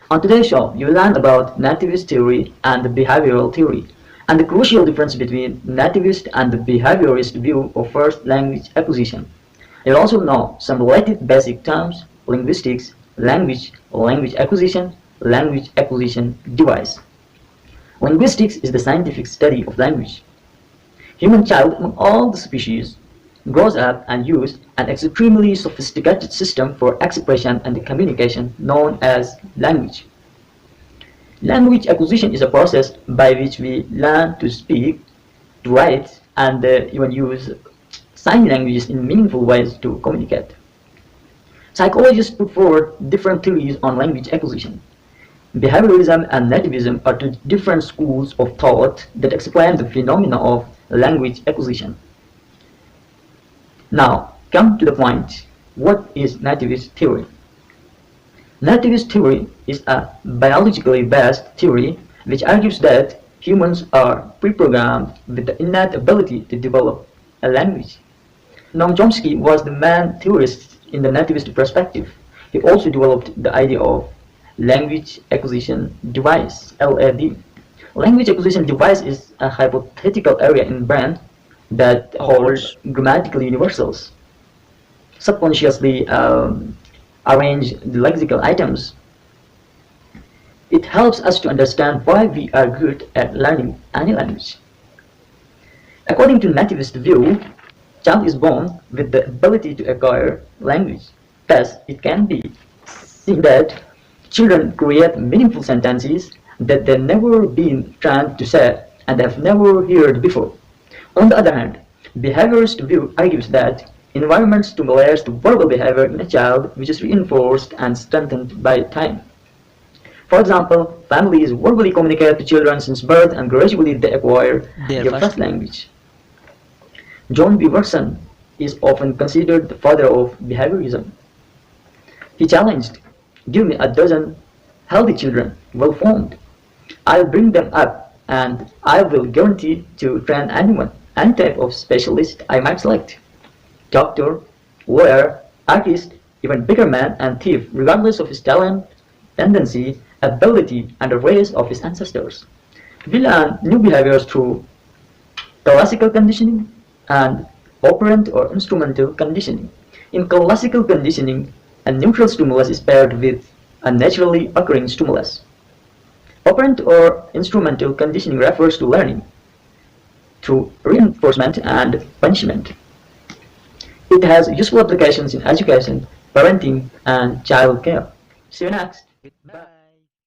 On today's show, you will learn about nativist theory and behavioral theory, and the crucial difference between nativist and the behaviorist view of first language acquisition. You'll also know some related basic terms: linguistics, language acquisition device. Linguistics is the scientific study of language. Human child among all the species grows up and uses an extremely sophisticated system for expression and communication known as language. Language acquisition is a process by which we learn to speak, to write, and even use sign languages in meaningful ways to communicate. Psychologists put forward different theories on language acquisition. Behaviorism and nativism are two different schools of thought that explain the phenomena of language acquisition. Now, come to the point. What is nativist theory? Nativist theory is a biologically based theory which argues that humans are pre-programmed with the innate ability to develop a language. Noam Chomsky was the main theorist in the nativist perspective. He also developed the idea of language acquisition device, LAD. Language acquisition device is a hypothetical area in brain that holds grammatical universals, subconsciously arrange the lexical items. It helps us to understand why we are good at learning any language. According to nativist view, child is born with the ability to acquire language. Thus, it can be seen that children create meaningful sentences that they've never been trained to say and have never heard before. On the other hand, behaviorist view argues that environment stimulates the verbal behavior in a child, which is reinforced and strengthened by time. For example, families verbally communicate to children since birth and gradually they acquire their first language. John B. Watson is often considered the father of behaviorism. He challenged, "Give me a dozen healthy children, well formed. I'll bring them up and I will guarantee to train anyone, any type of specialist I might select. Doctor, lawyer, artist, even bigger man and thief, regardless of his talent, tendency, ability, and the race of his ancestors. We learn new behaviors through classical conditioning and operant or instrumental conditioning. In classical conditioning, a neutral stimulus is paired with a naturally occurring stimulus. Operant or instrumental conditioning refers to learning through reinforcement and punishment. It has useful applications in education, parenting, and child care. See you next. Bye.